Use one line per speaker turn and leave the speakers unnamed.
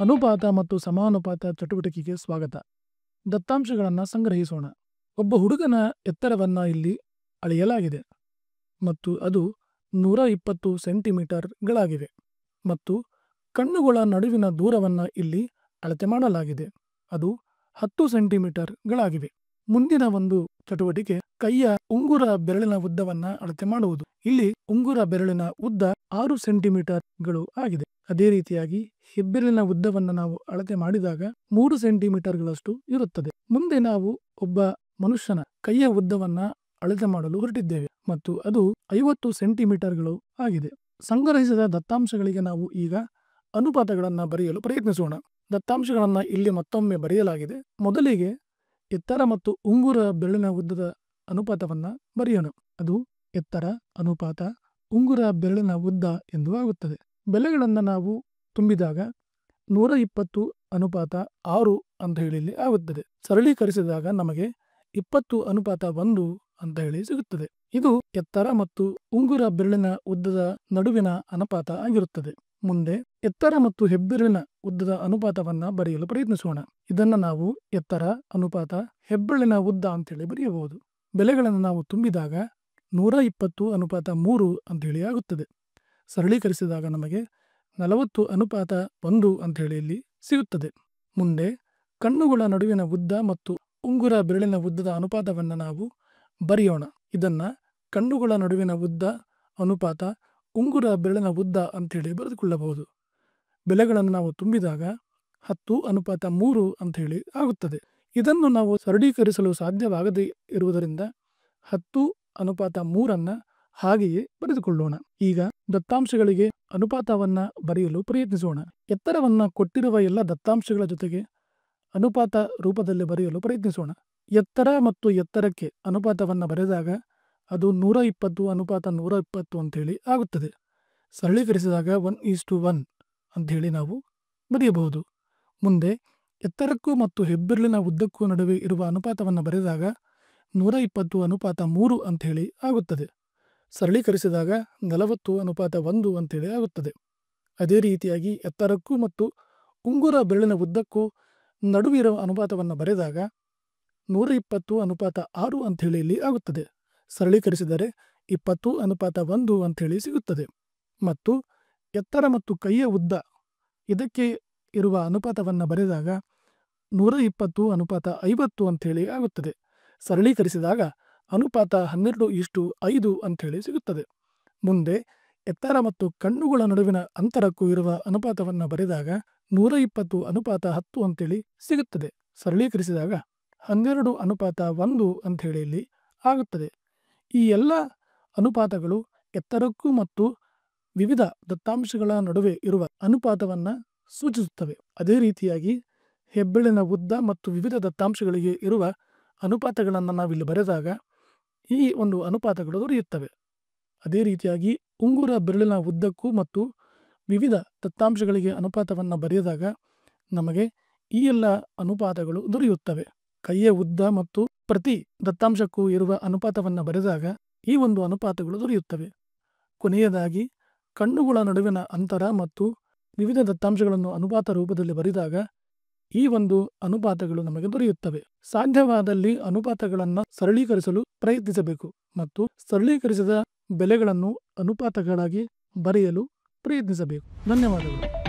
ಅನುಪಾತ ಮತ್ತು ಸಮಾನುಪಾತ ಚಟುವಟಿಕೆಗೆ ಸ್ವಾಗತ. ದತ್ತಾಂಶಗಳನ್ನು ಸಂಗ್ರಹಿಸೋಣ. ಒಬ್ಬ ಹುಡುಗನ ಎತ್ತರವನ್ನು ಇಲ್ಲಿ ಅಳೆಯಲಾಗಿದೆ ಮತ್ತು ಅದು 120 ಸೆಂಟಿಮೀಟರ್ಗಳಾಗಿವೆ ಮತ್ತು ಕಣ್ಣುಗಳ ನಡುವಿನ ದೂರವನ್ನು ಇಲ್ಲಿ ಅಳತೆ ಮಾಡಲಾಗಿದೆ. ಅದು 10 ಸೆಂಟಿಮೀಟರ್ಗಳಾಗಿವೆ. ಮುಂದಿನ ಒಂದು ಚಟುವಟಿಕೆ ಕೈಯ ಉಂಗುರ ಬೆರಳಿನ ಉದ್ದವನ್ನು ಅಳತೆ ಮಾಡುವುದು. ಇಲ್ಲಿ ಉಂಗುರ ಬೆರಳಿನ ಉದ್ದ 6 ಸೆಂಟಿಮೀಟರ್ಗಳು ಆಗಿದೆ. ಅದೇ ರೀತಿಯಾಗಿ ಹೆಬ್ಬೆರಳಿನ ಉದ್ದವನ್ನು ನಾವು ಅಳತೆ ಮಾಡಿದಾಗ 3 ಸೆಂಟಿಮೀಟರ್ಗಳಷ್ಟು ಇರುತ್ತದೆ. ಮುಂದೆ ನಾವು ಒಬ್ಬ ಮನುಷ್ಯನ ಕೈಯ ಉದ್ದವನ್ನು ಅಳತೆ ಮಾಡಲು ಹೊರಟಿದ್ದೇವೆ ಮತ್ತು ಅದು 50 ಸೆಂಟಿಮೀಟರ್ಗಳು ಆಗಿದೆ. ಸಂಗ್ರಹಿಸಿದ ದತ್ತಾಂಶಗಳಿಗೆ ನಾವು ಈಗ ಅನುಪಾತಗಳನ್ನು ಬರೆಯಲು ಪ್ರಯತ್ನಿಸೋಣ. ದತ್ತಾಂಶಗಳನ್ನು ಇಲ್ಲಿ ಮತ್ತೊಮ್ಮೆ ಬರೆಯಲಾಗಿದೆ. ಮೊದಲಿಗೆ ಎತ್ತರ ಮತ್ತು ಉಂಗುರ ಬೆರಳಿನ ಉದ್ದದ ಅನುಪಾತವನ್ನು ಬರೆಯೋಣ. ಅದು ಎತ್ತರ ಅನುಪಾತ ಉಂಗುರ ಬೆರಳಿನ ಉದ್ದ ಎಂದು ಆಗುತ್ತದೆ. ಬೆಲೆಗಳನ್ನು ನಾವು ತುಂಬಿದಾಗ 120 ಅನುಪಾತ 6 ಅಂತ ಹೇಳಿ ಇಲ್ಲಿ ಆಗುತ್ತದೆ. ಸರಳೀಕರಿಸಿದಾಗ ನಮಗೆ 20 ಅನುಪಾತ 1 ಅಂತ ಹೇಳಿ ಸಿಗುತ್ತದೆ. ಇದು ಎತ್ತರ ಮತ್ತು ಉಂಗುರ ಬೆರಳಿನ ಉದ್ದದ ನಡುವಿನ ಅನುಪಾತ ಆಗಿರುತ್ತದೆ. ಮುಂದೆ ಎತ್ತರ ಮತ್ತು ಹೆಬ್ಬೆರಳಿನ ಉದ್ದದ ಅನುಪಾತವನ್ನು ಬರೆಯಲು ಪ್ರಯತ್ನಿಸೋಣ. ಇದನ್ನು ನಾವು ಎತ್ತರ ಅನುಪಾತ ಹೆಬ್ಬೆರಳಿನ ಉದ್ದ ಅಂತೇಳಿ ಬರೆಯಬಹುದು. ಬೆಲೆಗಳನ್ನು ನಾವು ತುಂಬಿದಾಗ 120 ಅನುಪಾತ 3 ಅಂತೇಳಿ ಆಗುತ್ತದೆ. ಸರಳೀಕರಿಸಿದಾಗ ನಮಗೆ 40 ಅನುಪಾತ 1 ಅಂಥೇಳಿ ಇಲ್ಲಿ ಸಿಗುತ್ತದೆ. ಮುಂದೆ ಕಣ್ಣುಗಳ ನಡುವಿನ ಉದ್ದ ಮತ್ತು ಉಂಗುರ ಬೆರಳಿನ ಉದ್ದದ ಅನುಪಾತವನ್ನು ನಾವು ಬರೆಯೋಣ. ಇದನ್ನು ಕಣ್ಣುಗಳ ನಡುವಿನ ಉದ್ದ ಅನುಪಾತ ಉಂಗುರ ಬೆರಳಿನ ಉದ್ದ ಅಂಥೇಳಿ ಬರೆದುಕೊಳ್ಳಬಹುದು. ಬೆಲೆಗಳನ್ನು ನಾವು ತುಂಬಿದಾಗ 10 ಅನುಪಾತ 3 ಅಂಥೇಳಿ ಆಗುತ್ತದೆ. ಇದನ್ನು ನಾವು ಸರಳೀಕರಿಸಲು ಸಾಧ್ಯವಾಗದೇ ಇರುವುದರಿಂದ 10 ಅನುಪಾತ 3 ಹಾಗೆಯೇ ಬರೆದುಕೊಳ್ಳೋಣ. ಈಗ ದತ್ತಾಂಶಗಳಿಗೆ ಅನುಪಾತವನ್ನು ಬರೆಯಲು ಪ್ರಯತ್ನಿಸೋಣ. ಎತ್ತರವನ್ನು ಕೊಟ್ಟಿರುವ ಎಲ್ಲ ದತ್ತಾಂಶಗಳ ಜೊತೆಗೆ ಅನುಪಾತ ರೂಪದಲ್ಲಿ ಬರೆಯಲು ಪ್ರಯತ್ನಿಸೋಣ. ಎತ್ತರ ಮತ್ತು ಎತ್ತರಕ್ಕೆ ಅನುಪಾತವನ್ನು ಬರೆದಾಗ ಅದು 120 ಅನುಪಾತ 120 ಅಂಥೇಳಿ ಆಗುತ್ತದೆ. ಸರಳೀಕರಿಸಿದಾಗ 1:1 ಅಂಥೇಳಿ ನಾವು ಬರೆಯಬಹುದು. ಮುಂದೆ ಎತ್ತರಕ್ಕೂ ಮತ್ತು ಹೆಬ್ಬೆರಳಿನ ಉದ್ದಕ್ಕೂ ನಡುವೆ ಇರುವ ಅನುಪಾತವನ್ನು ಬರೆದಾಗ 120 ಅನುಪಾತ 3 ಅಂಥೇಳಿ ಆಗುತ್ತದೆ. ಸರಳೀಕರಿಸಿದಾಗ 40 ಅನುಪಾತ 1 ಅಂಥೇಳಿ ಆಗುತ್ತದೆ. ಅದೇ ರೀತಿಯಾಗಿ ಎತ್ತರಕ್ಕೂ ಮತ್ತು ಉಂಗುರ ಬೆರಳಿನ ಉದ್ದಕ್ಕೂ ನಡುವಿರುವ ಅನುಪಾತವನ್ನು ಬರೆದಾಗ 120 ಅನುಪಾತ 6 ಅಂಥೇಳಿ ಇಲ್ಲಿ ಆಗುತ್ತದೆ. ಸರಳೀಕರಿಸಿದರೆ 20 ಅನುಪಾತ 1 ಅಂಥೇಳಿ ಸಿಗುತ್ತದೆ. ಮತ್ತು ಎತ್ತರ ಮತ್ತು ಕೈಯ ಉದ್ದ ಇದಕ್ಕೆ ಇರುವ ಅನುಪಾತವನ್ನು ಬರೆದಾಗ 120 ಅನುಪಾತ 50 ಅಂಥೇಳಿ ಆಗುತ್ತದೆ. ಸರಳೀಕರಿಸಿದಾಗ ಅನುಪಾತ 12:5 ಅಂಥೇಳಿ ಸಿಗುತ್ತದೆ. ಮುಂದೆ ಎತ್ತರ ಮತ್ತು ಕಣ್ಣುಗಳ ನಡುವಿನ ಅಂತರಕ್ಕೂ ಇರುವ ಅನುಪಾತವನ್ನು ಬರೆದಾಗ 120 ಅನುಪಾತ 10 ಅಂಥೇಳಿ ಸಿಗುತ್ತದೆ. ಸರಳೀಕರಿಸಿದಾಗ 12 ಅನುಪಾತ 1 ಅಂಥೇಳಿ ಇಲ್ಲಿ ಆಗುತ್ತದೆ. ಈ ಎಲ್ಲ ಅನುಪಾತಗಳು ಎತ್ತರಕ್ಕೂ ಮತ್ತು ವಿವಿಧ ದತ್ತಾಂಶಗಳ ನಡುವೆ ಇರುವ ಅನುಪಾತವನ್ನು ಸೂಚಿಸುತ್ತವೆ. ಅದೇ ರೀತಿಯಾಗಿ ಹೆಬ್ಬೆರಳಿನ ಉದ್ದ ಮತ್ತು ವಿವಿಧ ದತ್ತಾಂಶಗಳಿಗೆ ಇರುವ ಅನುಪಾತಗಳನ್ನು ನಾವಿಲ್ಲಿ ಬರೆದಾಗ ಈ ಒಂದು ಅನುಪಾತಗಳು ದೊರೆಯುತ್ತವೆ. ಅದೇ ರೀತಿಯಾಗಿ ಉಂಗುರ ಬೆರಳಿನ ಉದ್ದಕ್ಕೂ ಮತ್ತು ವಿವಿಧ ದತ್ತಾಂಶಗಳಿಗೆ ಅನುಪಾತವನ್ನು ಬರೆದಾಗ ನಮಗೆ ಈ ಎಲ್ಲ ಅನುಪಾತಗಳು ದೊರೆಯುತ್ತವೆ. ಕೈಯ ಉದ್ದ ಮತ್ತು ಪ್ರತಿ ದತ್ತಾಂಶಕ್ಕೂ ಇರುವ ಅನುಪಾತವನ್ನು ಬರೆದಾಗ ಈ ಒಂದು ಅನುಪಾತಗಳು ದೊರೆಯುತ್ತವೆ. ಕೊನೆಯದಾಗಿ ಕಣ್ಣುಗಳ ನಡುವಿನ ಅಂತರ ಮತ್ತು ವಿವಿಧ ದತ್ತಾಂಶಗಳನ್ನು ಅನುಪಾತ ರೂಪದಲ್ಲಿ ಬರೆದಾಗ ಈ ಒಂದು ಅನುಪಾತಗಳು ನಮಗೆ ದೊರೆಯುತ್ತವೆ. ಸಾಧ್ಯವಾದಲ್ಲಿ ಅನುಪಾತಗಳನ್ನು ಸರಳೀಕರಿಸಲು ಪ್ರಯತ್ನಿಸಬೇಕು ಮತ್ತು ಸರಳೀಕರಿಸಿದ ಬೆಲೆಗಳನ್ನು ಅನುಪಾತಗಳಾಗಿ ಬರೆಯಲು ಪ್ರಯತ್ನಿಸಬೇಕು. ಧನ್ಯವಾದಗಳು.